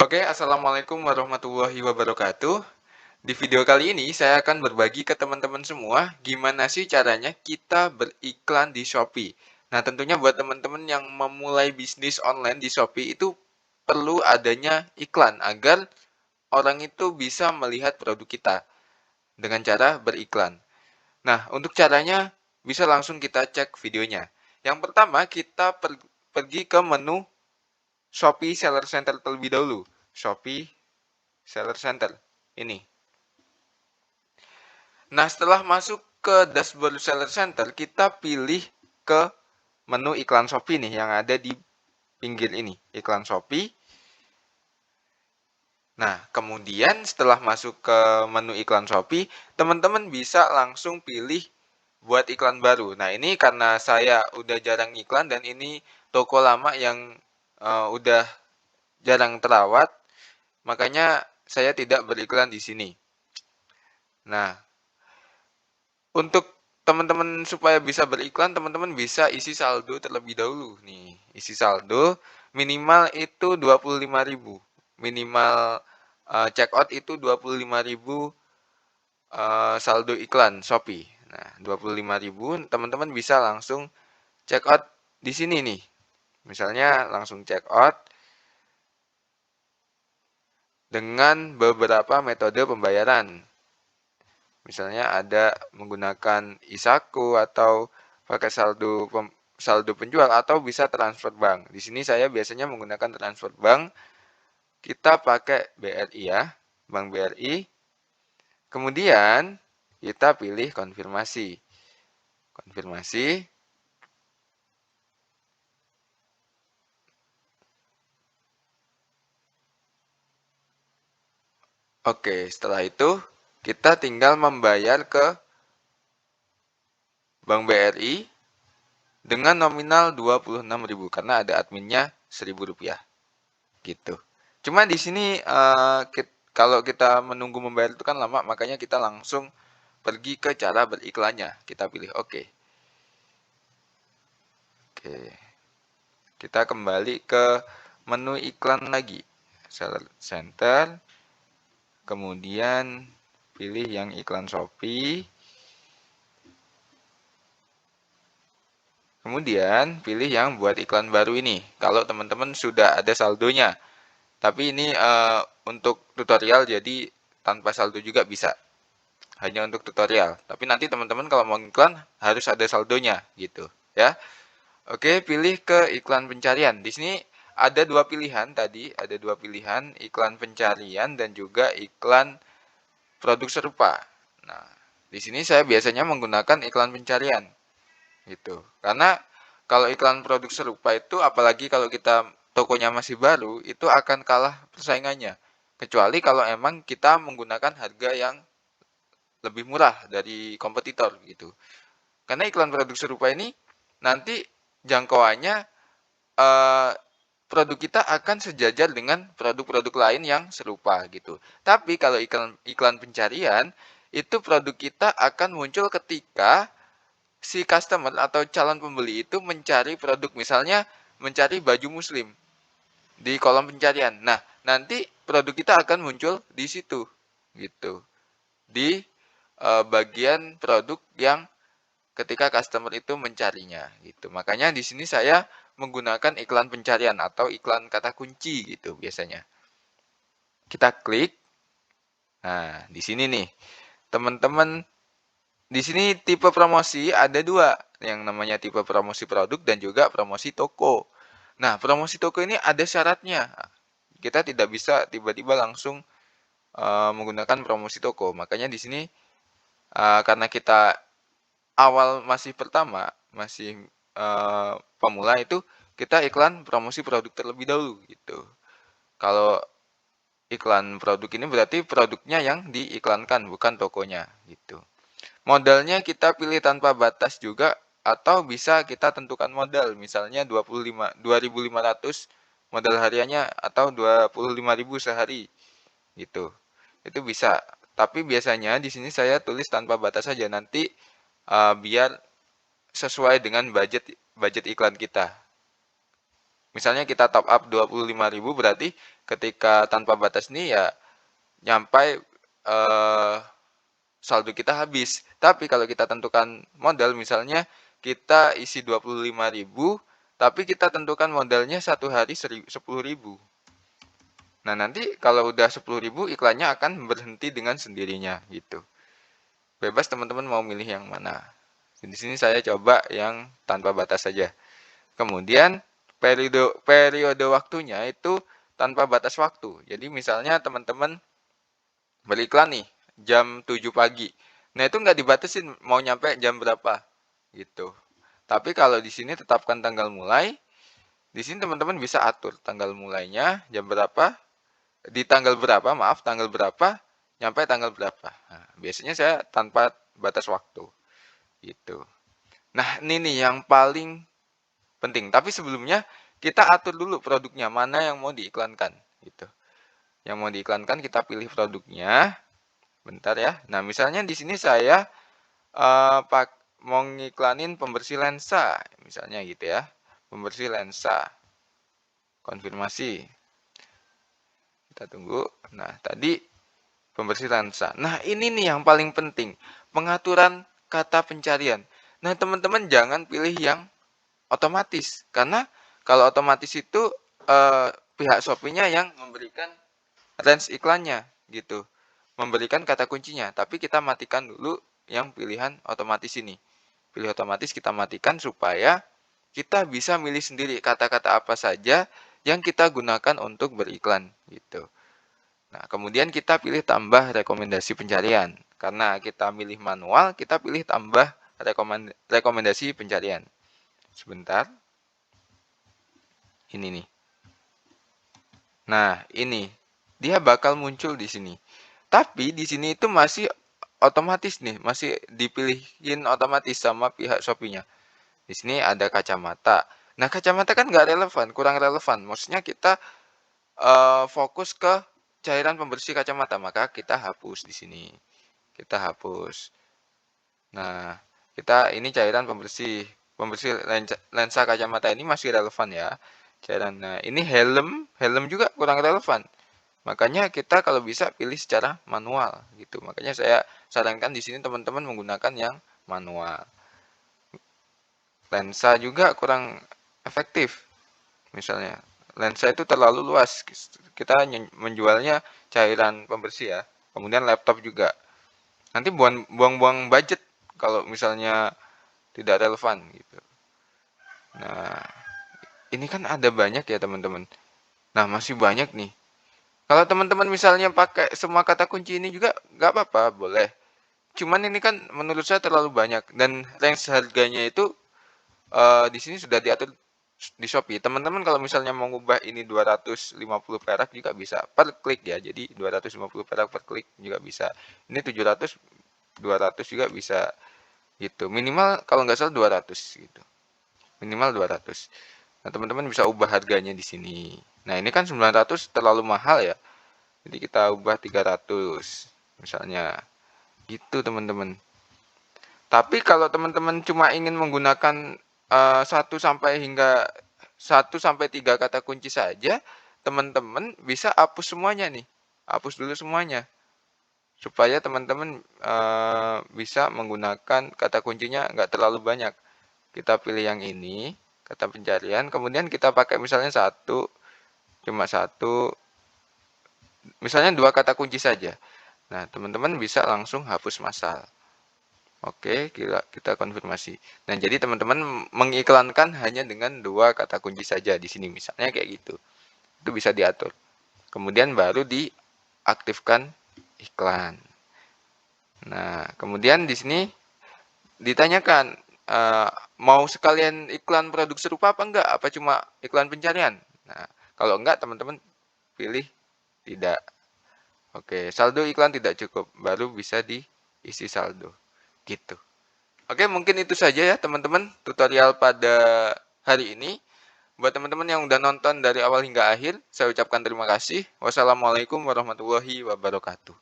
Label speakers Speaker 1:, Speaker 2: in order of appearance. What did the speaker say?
Speaker 1: Oke, assalamualaikum warahmatullahi wabarakatuh. Di video kali ini saya akan berbagi ke teman-teman semua gimana sih caranya kita beriklan di Shopee. Nah, tentunya buat teman-teman yang memulai bisnis online di Shopee itu perlu adanya iklan agar orang itu bisa melihat produk kita dengan cara beriklan. Nah, untuk caranya bisa langsung kita cek videonya. Yang pertama, kita pergi ke menu Shopee Seller Center terlebih dahulu. Shopee Seller Center ini. Nah, setelah masuk ke dashboard Seller Center, kita pilih ke menu iklan Shopee nih yang ada di pinggir ini, iklan Shopee. Nah, kemudian setelah masuk ke menu iklan Shopee, teman-teman bisa langsung pilih buat iklan baru. Nah, ini karena saya udah jarang iklan dan ini toko lama yang udah jarang terawat, makanya saya tidak beriklan di sini. Nah, untuk teman-teman supaya bisa beriklan, teman-teman bisa isi saldo terlebih dahulu nih. Isi saldo minimal itu 25.000. Minimal check out itu 25.000 saldo iklan Shopee. Nah, 25.000 teman-teman bisa langsung check out di sini nih. Misalnya langsung check out dengan beberapa metode pembayaran. Misalnya ada menggunakan Isaku atau pakai saldo penjual atau bisa transfer bank. Di sini saya biasanya menggunakan transfer bank. Kita pakai BRI ya, Bank BRI. Kemudian kita pilih konfirmasi. Konfirmasi. Oke, setelah itu kita tinggal membayar ke Bank BRI dengan nominal 26.000 karena ada adminnya Rp1.000 gitu. Cuma di sini kalau kita menunggu membayar itu kan lama, makanya kita langsung pergi ke cara beriklannya. Kita pilih oke. Oke. Kita kembali ke menu iklan lagi. Seller Center. Kemudian pilih yang iklan Shopee. Kemudian pilih yang buat iklan baru ini. Kalau teman-teman sudah ada saldonya. Tapi ini untuk tutorial jadi tanpa saldo juga bisa. Hanya untuk tutorial. Tapi nanti teman-teman kalau mau iklan harus ada saldonya gitu, ya. Oke, pilih ke iklan pencarian. Di sini ada dua pilihan tadi, ada dua pilihan, iklan pencarian dan juga iklan produk serupa. Nah, di sini saya biasanya menggunakan iklan pencarian gitu. Karena kalau iklan produk serupa itu apalagi kalau kita tokonya masih baru, itu akan kalah persaingannya. Kecuali kalau emang kita menggunakan harga yang lebih murah dari kompetitor gitu. Karena iklan produk serupa ini nanti jangkauannya eh, produk kita akan sejajar dengan produk-produk lain yang serupa gitu. Tapi kalau iklan pencarian itu produk kita akan muncul ketika si customer atau calon pembeli itu mencari produk, misalnya mencari baju muslim di kolom pencarian. Nah, nanti produk kita akan muncul di situ gitu. Di bagian produk yang ketika customer itu mencarinya gitu. Makanya di sini saya menggunakan iklan pencarian atau iklan kata kunci gitu biasanya. Kita klik. Nah, di sini nih. Teman-teman, di sini tipe promosi ada dua, yang namanya tipe promosi produk dan juga promosi toko. Nah, promosi toko ini ada syaratnya. Kita tidak bisa tiba-tiba langsung menggunakan promosi toko. Makanya di sini karena kita awal masih pertama, masih pemula itu kita iklan promosi produk terlebih dahulu gitu. Kalau iklan produk ini berarti produknya yang diiklankan bukan tokonya gitu. Modalnya kita pilih tanpa batas juga atau bisa kita tentukan modal misalnya 2.500 modal hariannya atau 25.000 sehari gitu. Itu bisa. Tapi biasanya di sini saya tulis tanpa batas saja nanti biar sesuai dengan budget iklan kita Misalnya kita top up 25.000, berarti ketika tanpa batas ini ya nyampai saldo kita habis. Tapi kalau kita tentukan modal, misalnya kita isi 25.000, tapi kita tentukan modalnya satu hari 10.000. Nah, nanti kalau udah 10.000, iklannya akan berhenti dengan sendirinya gitu. Bebas teman-teman mau milih yang mana. Di sini saya coba yang tanpa batas saja. Kemudian periode waktunya itu tanpa batas waktu. Jadi misalnya teman-teman beriklan nih jam 7 pagi. Nah, itu nggak dibatasin mau nyampe jam berapa gitu. Tapi kalau di sini tetapkan tanggal mulai, di sini teman-teman bisa atur tanggal mulainya jam berapa, di tanggal berapa, maaf, tanggal berapa, nyampe tanggal berapa. Nah, biasanya saya tanpa batas waktu gitu. Nah, ini nih yang paling penting. Tapi sebelumnya kita atur dulu produknya, mana yang mau diiklankan gitu. Yang mau diiklankan kita pilih produknya. Bentar ya. Nah, misalnya di sini saya mau ngiklanin pembersih lensa, misalnya gitu ya. Pembersih lensa. Konfirmasi. Kita tunggu. Nah, tadi pembersih lensa. Nah, ini nih yang paling penting. Pengaturan kata pencarian. Nah, teman-teman jangan pilih yang otomatis. Karena kalau otomatis itu pihak Shopee-nya yang memberikan range iklannya gitu. Memberikan kata kuncinya. Tapi kita matikan dulu yang pilihan otomatis ini. Pilih otomatis kita matikan supaya kita bisa milih sendiri kata-kata apa saja yang kita gunakan untuk beriklan gitu. Nah, kemudian kita pilih tambah rekomendasi pencarian. Karena kita milih manual, kita pilih tambah rekomendasi pencarian. Sebentar. Ini nih. Nah, ini. Dia bakal muncul di sini. Tapi di sini itu masih otomatis nih, masih dipilihin otomatis sama pihak Shopee-nya. Di sini ada kacamata. Nah, kacamata kan nggak relevan, kurang relevan. Maksudnya kita fokus ke cairan pembersih kacamata, maka kita hapus di sini. Kita hapus. Nah, ini cairan pembersih lensa kacamata ini masih relevan ya. Cairan. Nah, ini helm juga kurang relevan. Makanya kita kalau bisa pilih secara manual gitu. Makanya saya sarankan di sini teman-teman menggunakan yang manual. Lensa juga kurang efektif. Misalnya, lensa itu terlalu luas. Kita menjualnya cairan pembersih ya. Kemudian laptop juga. Nanti buang-buang budget kalau misalnya tidak relevan gitu. Nah, ini kan ada banyak ya teman-teman. Nah, masih banyak nih. Kalau teman-teman misalnya pakai semua kata kunci ini juga nggak apa-apa, boleh. Cuman ini kan menurut saya terlalu banyak dan range harganya itu di sini sudah diatur di Shopee. Teman-teman kalau misalnya mau ngubah ini 250 perak juga bisa per klik ya. Jadi 250 perak per klik juga bisa. Ini 700, 200 juga bisa gitu. Minimal kalau nggak salah 200 gitu. Minimal 200. Nah, teman-teman bisa ubah harganya di sini. Nah, ini kan 900 terlalu mahal ya. Jadi kita ubah 300 misalnya. Gitu teman-teman. Tapi kalau teman-teman cuma ingin menggunakan 1 sampai 3 kata kunci saja, teman-teman bisa hapus semuanya nih. Hapus dulu semuanya. Supaya teman-teman bisa menggunakan kata kuncinya nggak terlalu banyak. Kita pilih yang ini, kata pencarian, kemudian kita pakai misalnya cuma satu, misalnya 2 kata kunci saja. Nah, teman-teman bisa langsung hapus massal. Oke, kita konfirmasi. Nah, jadi teman-teman mengiklankan hanya dengan 2 kata kunci saja di sini misalnya kayak gitu. Itu bisa diatur. Kemudian baru diaktifkan iklan. Nah, kemudian di sini ditanyakan mau sekalian iklan produk serupa apa enggak? Apa cuma iklan pencarian? Nah, kalau enggak teman-teman pilih tidak. Oke, saldo iklan tidak cukup, baru bisa diisi saldo. Gitu. Oke, mungkin itu saja ya teman-teman tutorial pada hari ini. Buat teman-teman yang udah nonton dari awal hingga akhir, saya ucapkan terima kasih. Wassalamualaikum warahmatullahi wabarakatuh.